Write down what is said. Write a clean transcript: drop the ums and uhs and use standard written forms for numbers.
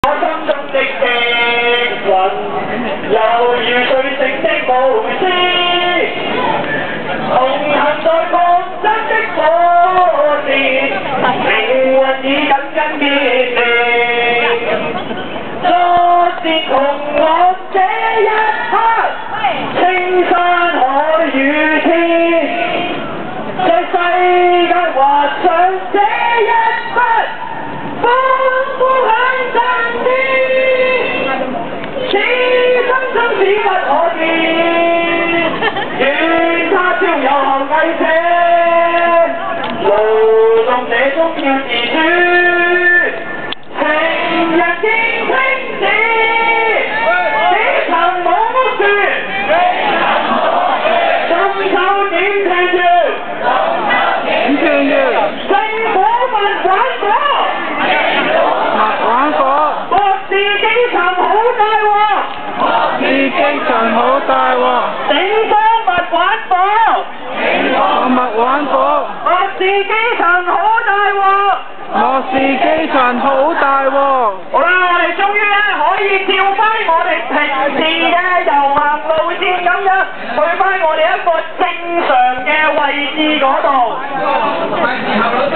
我心中的驚魂，猶如睡醒的巫師，紅行在擴張的火線，靈魂已緊緊結連。昨天同我這一刻，青山海與天，在世界畫上這一筆。風呼響震天，此生終是不可見，願他朝有後繼者，勞動者終要自主，情人見青史，只曾冇說，中秋點斷絕，政府問反火。自己層好大鑊，自己層好大鑊，整多物玩火，物玩火，我自己層好大鑊，我自己層好大鑊。好啦，我哋終於咧可以照翻我哋平時嘅遊行路線咁樣，去翻我哋一個正常嘅位置嗰度。係時候老細。